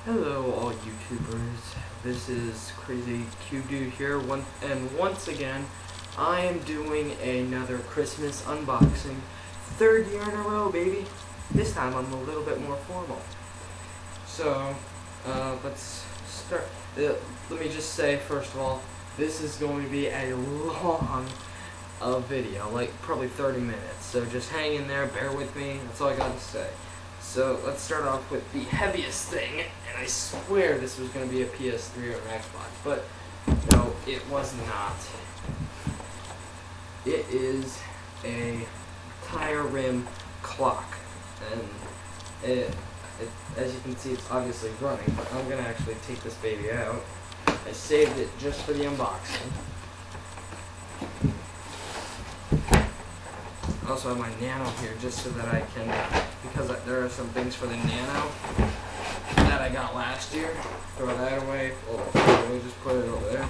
Hello all YouTubers, this is Crazy Q Dude here, once again, I am doing another Christmas unboxing, third year in a row, baby. This time I'm a little bit more formal. So, let's start. Let me just say, first of all, this is going to be a long video, like probably 30 minutes, so just hang in there, bear with me, that's all I gotta say. So let's start off with the heaviest thing, and I swear this was going to be a PS3 or an Xbox, but no, it was not. It is a tire rim clock, and as you can see, it's obviously running, but I'm going to actually take this baby out. I saved it just for the unboxing. I also have my Nano here just so that I can, because there are some things for the Nano that I got last year. Throw that away. Let me just put it over there.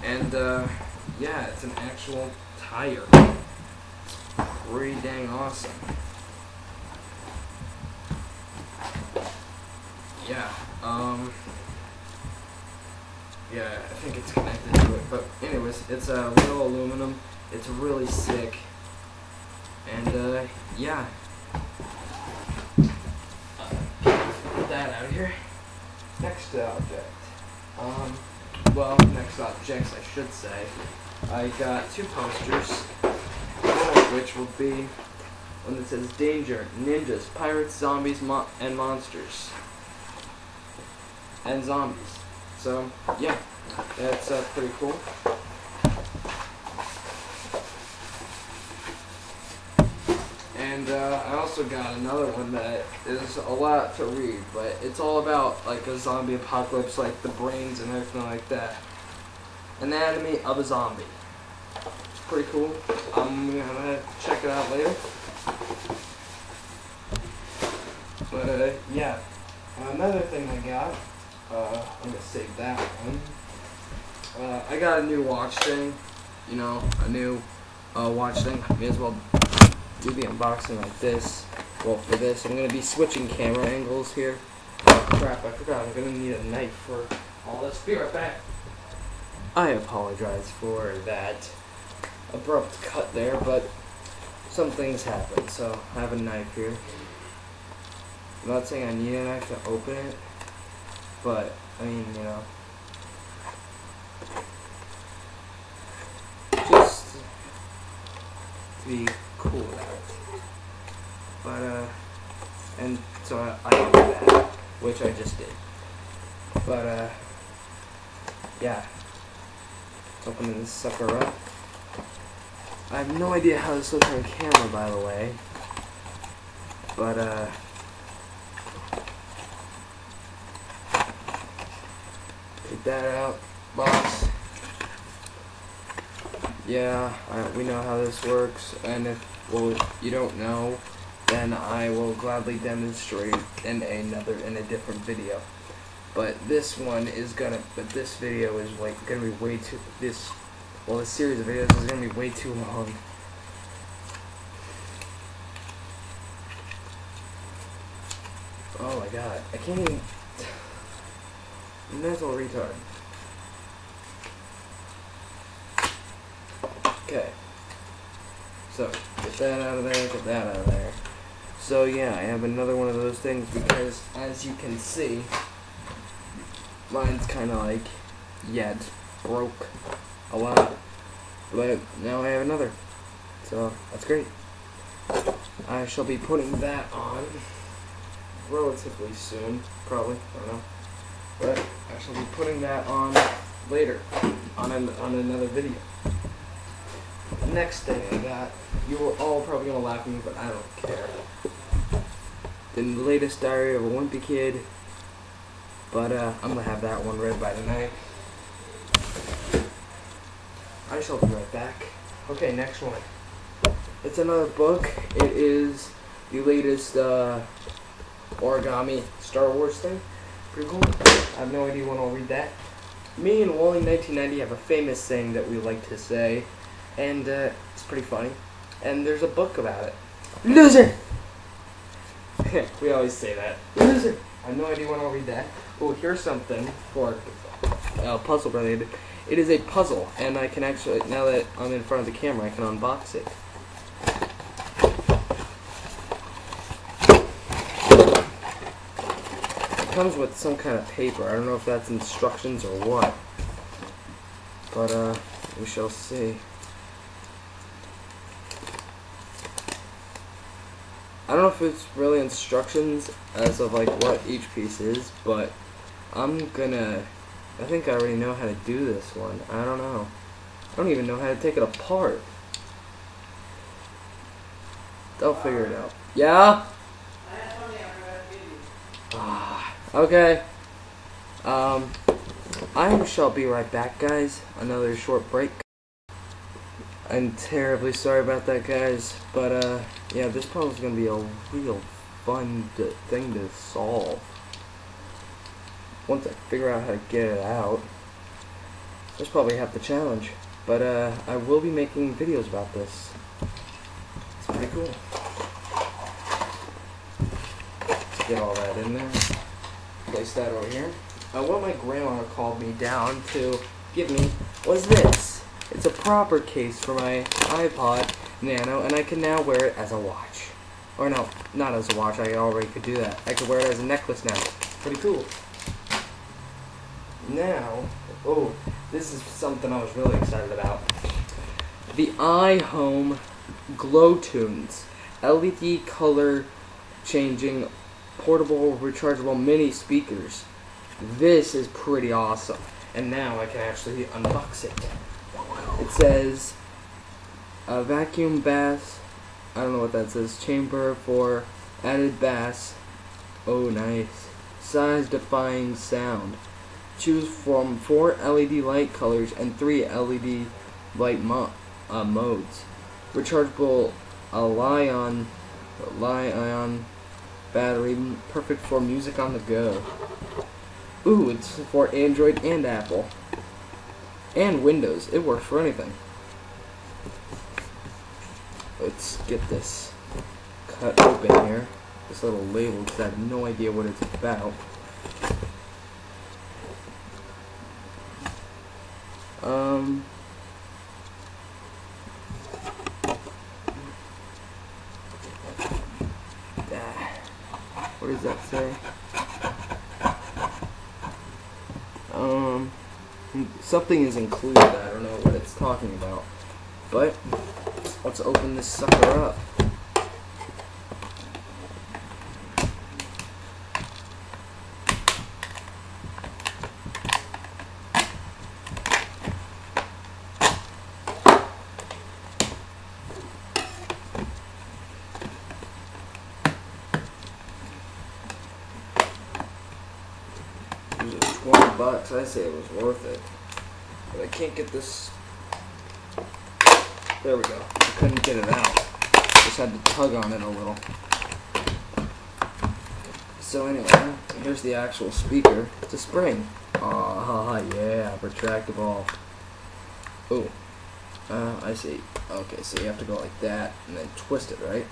And yeah, it's an actual tire. It's pretty dang awesome. Yeah, yeah, I think it's connected to it. But anyways, it's real aluminum. It's really sick. And yeah. Put that out of here. Next object. Well, next objects, I should say. I got two posters, one of which will be one that says Danger, Ninjas, Pirates, Zombies, and Monsters. And Zombies. So, yeah, that's pretty cool. And I also got another one that is a lot to read, but it's all about like a zombie apocalypse, like the brains and everything like that. Anatomy of a Zombie. It's pretty cool. I'm gonna check it out later. But yeah, another thing I got, I'm gonna save that one. I got a new watch thing, you know, a new watch thing. May as well do the unboxing like this. Well, for this, I'm going to be switching camera angles here. Oh crap, I forgot. I'm going to need a knife for all this. Be right back. I apologize for that abrupt cut there, but some things happen, so I have a knife here. I'm not saying I need a knife to open it, but, I mean, you know, just to be cool about it. But and so I did that, which I just did. But yeah, opening this sucker up. I have no idea how this looks on camera, by the way. But take that out, box. Yeah, we know how this works, and if you don't know, then I will gladly demonstrate in a different video. But this video is like gonna be way too this series of videos is gonna be way too long. Oh my god, I can't even. Mental retard. Okay, so get that out of there, get that out of there. So yeah, I have another one of those things because, as you can see, mine's kind of like, yeah, it's broke a lot, but now I have another, so that's great. I shall be putting that on relatively soon, probably, I don't know, but I shall be putting that on later, on another video. Next thing I got, you were all probably gonna laugh at me, but I don't care. The latest Diary of a Wimpy Kid, but I'm gonna have that one read by tonight. I shall be right back. Okay, next one. It's another book. It is the latest origami Star Wars thing. Pretty cool. I have no idea when I'll read that. Me and Wally 1990 have a famous saying that we like to say, and it's pretty funny. And there's a book about it. Loser! We always say that. I have no idea when I'll read that. Oh, here's something for puzzle related. It is a puzzle, and I can actually, now that I'm in front of the camera, I can unbox it. It comes with some kind of paper. I don't know if that's instructions or what, but we shall see. I don't know if it's really instructions as of like what each piece is, but I think I already know how to do this one. I don't know. I don't even know how to take it apart. They'll figure it out. Yeah? Okay. I shall be right back, guys. Another short break. I'm terribly sorry about that, guys. But, yeah, this puzzle's gonna be a real fun thing to solve. Once I figure out how to get it out. That's probably half the challenge. But, I will be making videos about this. It's pretty cool. Let's get all that in there. Place that over here. What my grandma called me down to give me was this. It's a proper case for my iPod Nano, and I can now wear it as a watch. Or no, not as a watch, I already could do that. I could wear it as a necklace now. Pretty cool. Now, oh, this is something I was really excited about. The iHome GlowTunes LED color changing portable rechargeable mini speakers. This is pretty awesome. And now I can actually unbox it. It says a vacuum bass. I don't know what that says. Chamber for added bass. Oh, nice. Size defying sound. Choose from 4 LED light colors and 3 LED light modes. Rechargeable Li-ion battery, perfect for music on the go. Ooh, it's for Android and Apple. And Windows. It works for anything. Let's get this cut open here. This little label, because I have no idea what it's about. What does that say? Something is included. I don't know what it's talking about. But let's open this sucker up. It was $20. I say it was worth it. But I can't get this. There we go. I couldn't get it out. Just had to tug on it a little. So anyway, here's the actual speaker. It's a spring. Ah, yeah, retractable. Oh, I see. Okay, so you have to go like that and then twist it, right?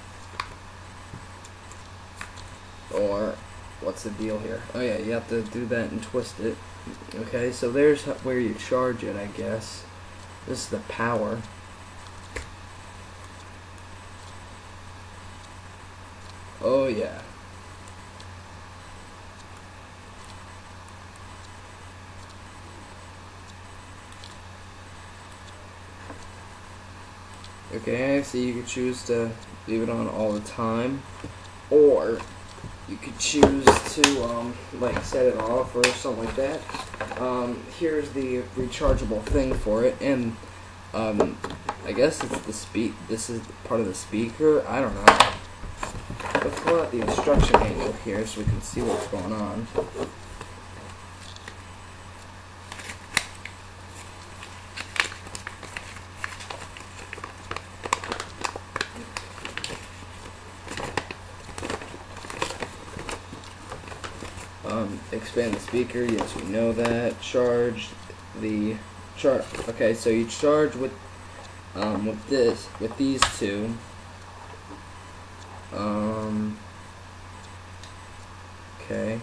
Or what's the deal here? Oh yeah, you have to do that and twist it. Okay, so there's where you charge it, I guess. This is the power. Oh yeah. Okay, so you could choose to leave it on all the time, or you could choose to like set it off or something like that. Here's the rechargeable thing for it, and I guess it's the this is part of the speaker. I don't know. Let's pull out the instruction manual here so we can see what's going on. Expand the speaker, yes, we know that. Charge the okay, so you charge with these two. Okay.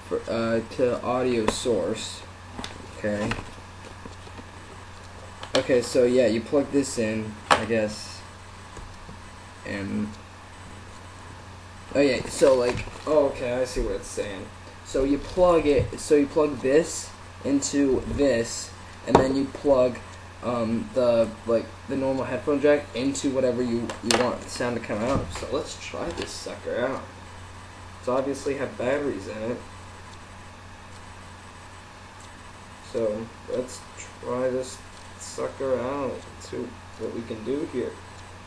For to audio source. Okay. Okay, so yeah, you plug this in, I guess. And oh yeah, so like, oh okay, I see what it's saying. So you plug this into this, and then you plug the normal headphone jack into whatever you want the sound to come out of. So let's try this sucker out. It's obviously have batteries in it. So let's try this sucker out. See what we can do here.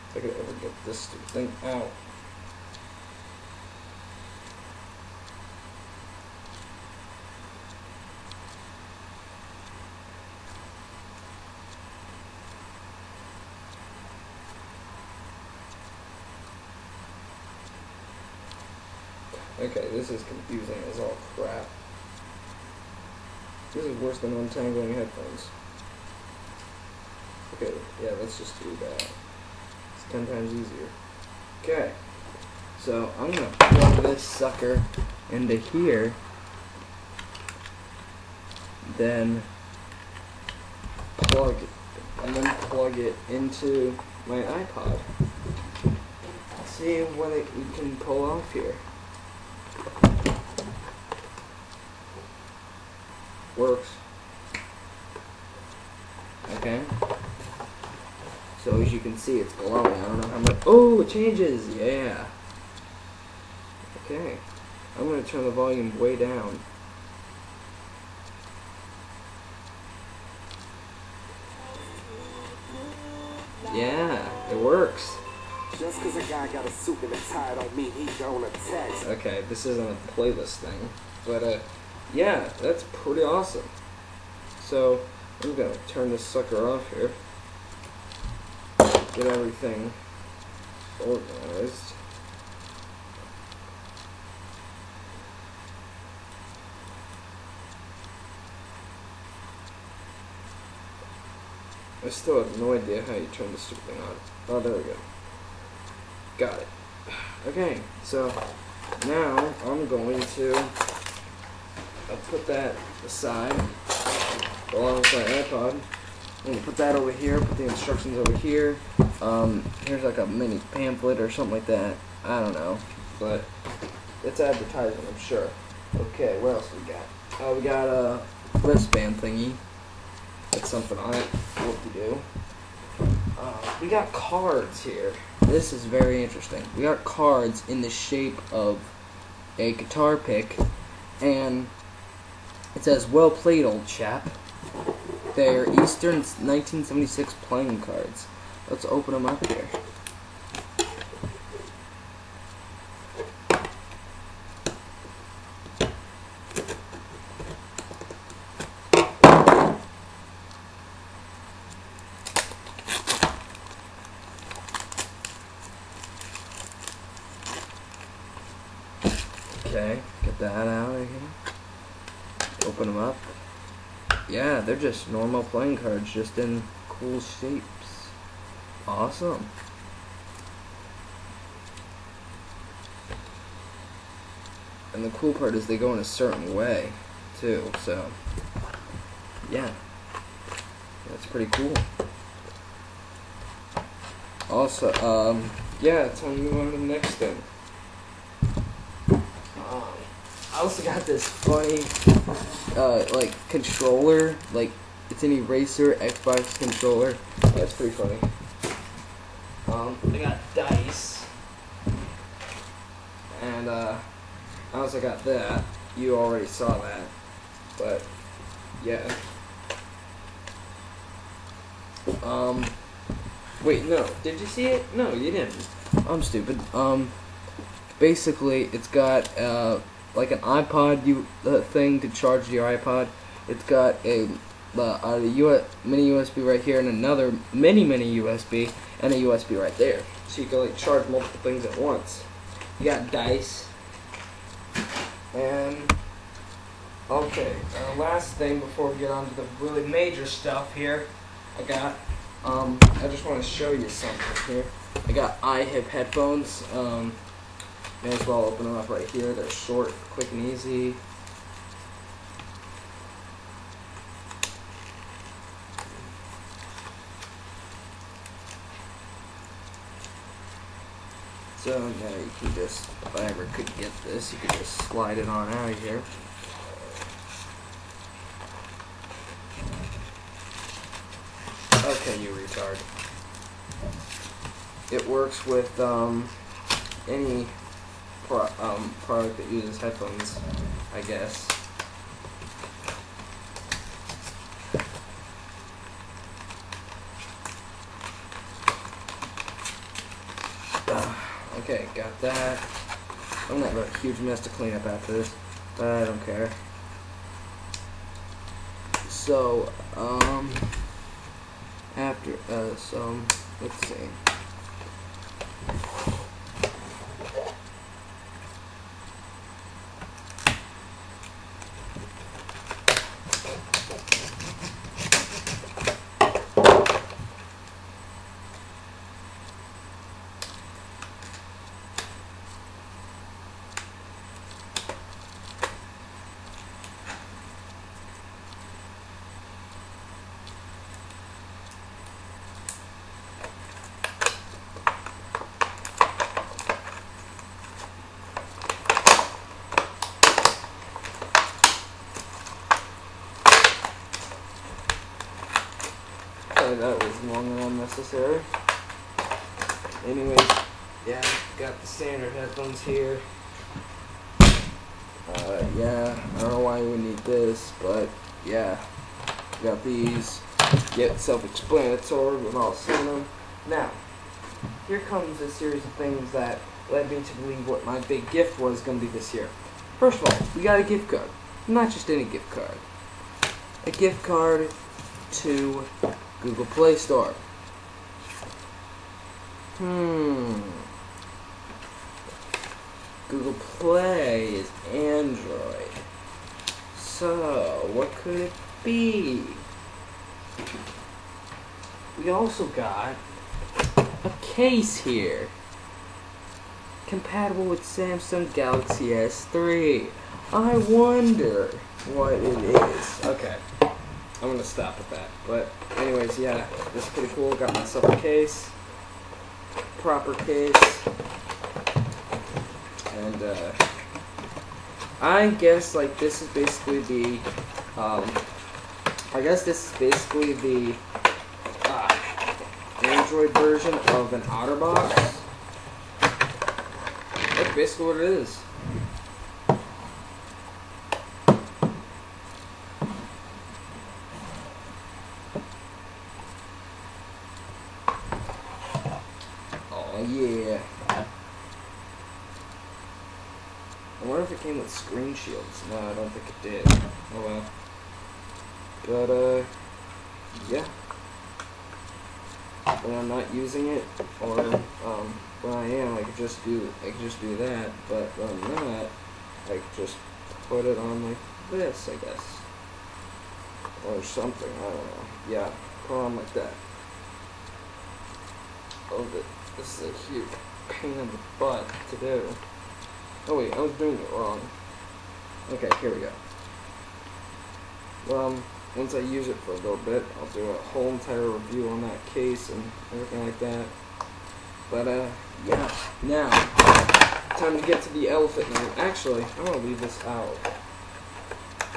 If I could ever get this stupid thing out. Okay, this is confusing as all crap. This is worse than untangling headphones. Okay, yeah, let's just do that. It's 10 times easier. Okay, so I'm gonna plug this sucker into here, then plug it into my iPod. Let's see what we can pull off here. Works. Okay. So as you can see, it's glowing. I don't know how much. Oh, it changes. Yeah. Okay. I'm gonna turn the volume way down. Yeah, it works. Just cause a guy got a suit and a tie don't mean he don't text. Okay, this isn't a playlist thing, but yeah, that's pretty awesome. So I'm gonna turn this sucker off here. Get everything organized. I still have no idea how you turn this stupid thing on. Oh, there we go. Got it. Okay, so now I'm going to put that aside along with my iPod. I'm going to put that over here, put the instructions over here. Here's like a mini pamphlet or something like that. I don't know, but it's advertising, I'm sure. Okay, what else we got? We got a wristband thingy. That's something on it. Whoop-de-doo. We got cards here. This is very interesting. We got cards in the shape of a guitar pick, and it says, "Well played, old chap." They're Eastern 1976 playing cards. Let's open them up here. Okay, get that out of here. Open them up. Yeah, they're just normal playing cards, just in cool shapes. Awesome. And the cool part is they go in a certain way, too, so yeah. That's pretty cool. Also, yeah, time to move on to the next thing. I also got this funny, like, controller, like, it's an eraser Xbox controller. That's pretty funny. I got dice, and, I also got that. You already saw that, but, yeah. Wait, no, did you see it? No, you didn't. I'm stupid. Basically, it's got, like an iPod thing to charge your iPod. It's got a mini USB right here and another mini USB and a USB right there. So you can like charge multiple things at once. You got dice. And okay, last thing before we get on to the really major stuff here, I got I just want to show you something here. I got iHip headphones. May as well open them up right here. They're short, quick, and easy. So now you can just, if I ever could get this, you could just slide it on out of here. Okay, you retard. It works with any product that uses headphones, I guess. Okay, got that. I'm gonna have a huge mess to clean up after this, but I don't care. So, let's see. That was long and unnecessary. Anyways, yeah, got the standard headphones here. Yeah, I don't know why you would need this, but yeah, got these. Yet self-explanatory, we've all seen them. Now, here comes a series of things that led me to believe what my big gift was going to be this year. First of all, we got a gift card. Not just any gift card. A gift card to Google Play Store. Google Play is Android. So, what could it be? We also got a case here. Compatible with Samsung Galaxy S3. I wonder what it is. Okay. I'm gonna stop at that. But anyways, yeah, this is pretty cool. Got myself a case. Proper case. And I guess like this is basically the Android version of an OtterBox. That's basically what it is. Oh yeah. I wonder if it came with screen shields. No, I don't think it did. Oh well. But yeah. When I'm not using it, or when I am, I could just do that. But when I'm not, I could just put it on like this, I guess, or something. I don't know. Yeah, put it on like that. Oh, this is a huge pain in the butt to do. Oh wait, I was doing it wrong. Okay, here we go. Once I use it for a little bit, I'll do a whole entire review on that case and everything like that. But, yeah. Now, time to get to the elephant in the room. Actually, I'm going to leave this out.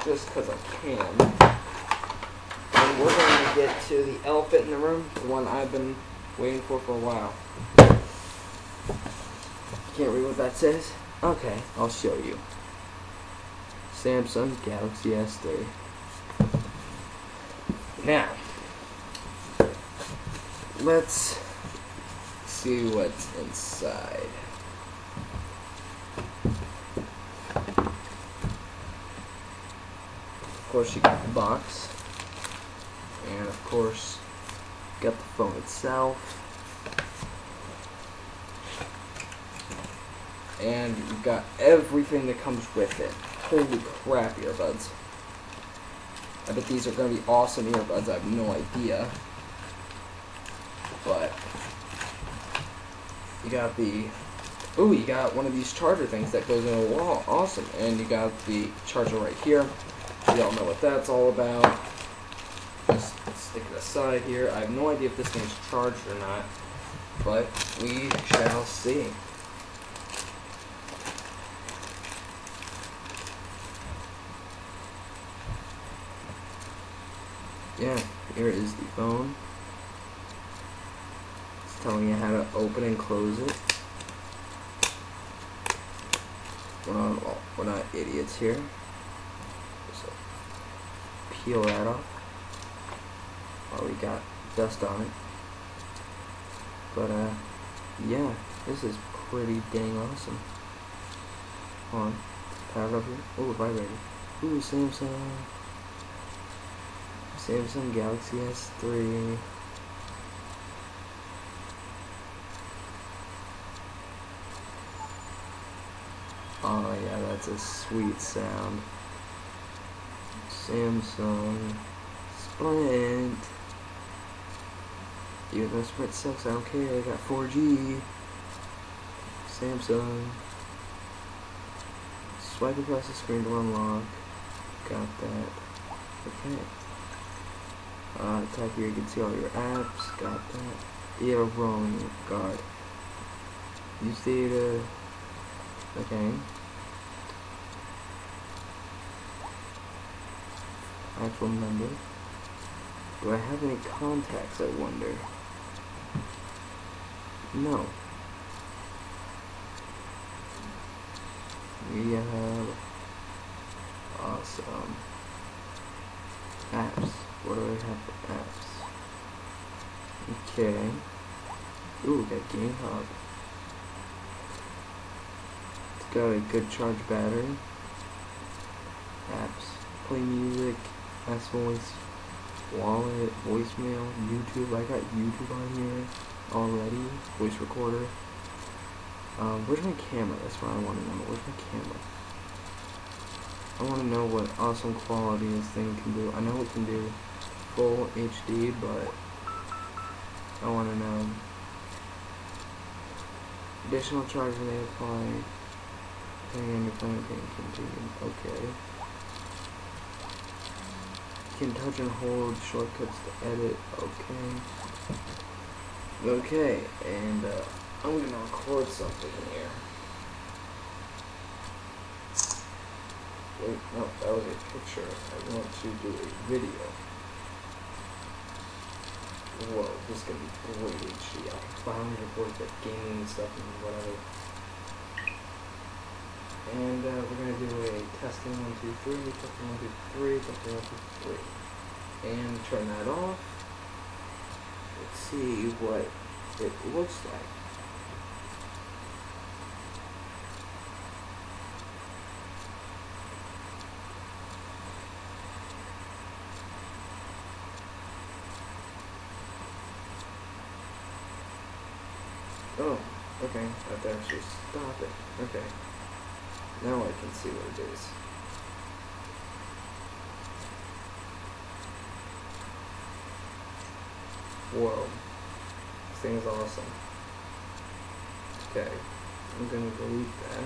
Just because I can. And we're going to get to the elephant in the room, the one I've been waiting for a while. Can't read what that says? Okay, I'll show you. Samsung Galaxy S3. Now, let's see what's inside. Of course, you got the box, and of course, you got the phone itself, and you've got everything that comes with it. Holy crap, earbuds. I bet these are going to be awesome earbuds. I have no idea. But you got the Ooh, you got one of these charger things that goes in a wall. Awesome. And you got the charger right here. Y'all know what that's all about. Just stick it aside here. I have no idea if this thing's charged or not, but we shall see. Yeah, here is the phone. It's telling you how to open and close it. We're not idiots here. So peel that off. Oh, we got dust on it. But yeah, this is pretty dang awesome. Hold on, power it up here. Oh, vibrating. Ooh, Samsung Galaxy S3. Oh yeah, that's a sweet sound. Samsung Sprint. Even though Sprint sucks, I don't care. I got 4G. Samsung. Swipe across the screen to unlock. Got that. Okay. Tap here, you can see all your apps. Got that. You have a roaming guard. Use data. Okay. Actual number. Do I have any contacts, I wonder? No. We have awesome apps. What do I have for apps? Okay. Ooh, we got Game Hub. It's got a good charge battery. Apps. Play music. Ask voice. Wallet. Voicemail. YouTube. I got YouTube on here already. Voice recorder. Where's my camera? That's what I want to know. Where's my camera? I want to know what awesome quality this thing can do. I know it can do full HD, but I want to know. Additional charge may apply. Continue. Okay. You can touch and hold shortcuts to edit. Okay. Okay, and I'm gonna record something here. Wait, no, that was a picture. I want to do a video. Whoa, this is gonna be great HD. I can finally record the gaming stuff and whatever. And we're gonna do a testing 1, 2, 3, testing 1, 2, 3, testing 1, 2, 3, and turn that off. Let's see what it looks like. Oh, okay. I have to actually stop it. Okay. Now I can see what it is. Whoa. This thing is awesome. Okay. I'm gonna delete that.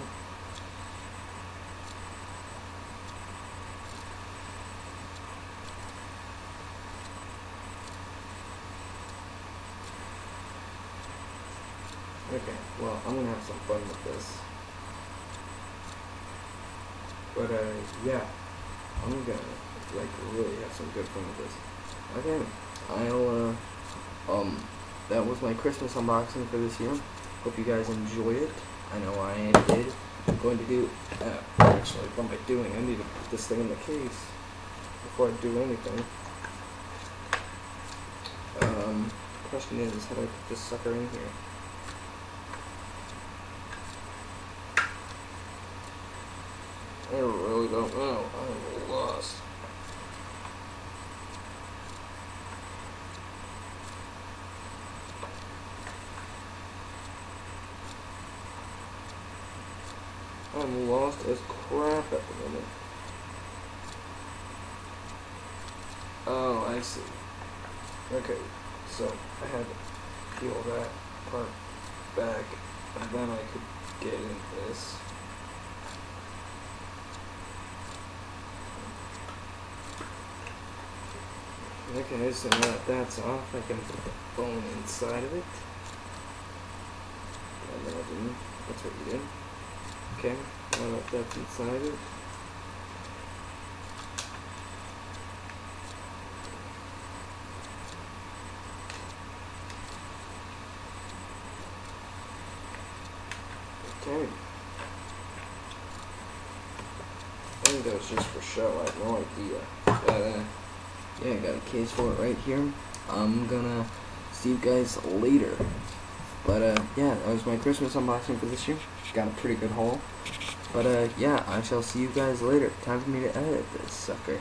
Okay, well, I'm gonna have some fun with this. But, yeah. I'm gonna, like, really have some good fun with this. Okay. That was my Christmas unboxing for this year. Hope you guys enjoyed it. I know I did. I'm going to do, actually, what am I doing? I need to put this thing in the case before I do anything. Question is, how do I put this sucker in here? I really don't know. I'm lost. I'm lost as crap at the moment. Oh, I see. Okay, so I had to peel that part back, and then I could get into this. Okay, so now that that's off, I can put the phone inside of it. I imagine that's what you did. Okay, now that that's inside it. Okay. I think that was just for show, I have no idea. But, yeah, I got a case for it right here. I'm gonna see you guys later. But, yeah, that was my Christmas unboxing for this year. Got a pretty good haul. But, yeah, I shall see you guys later. Time for me to edit this sucker.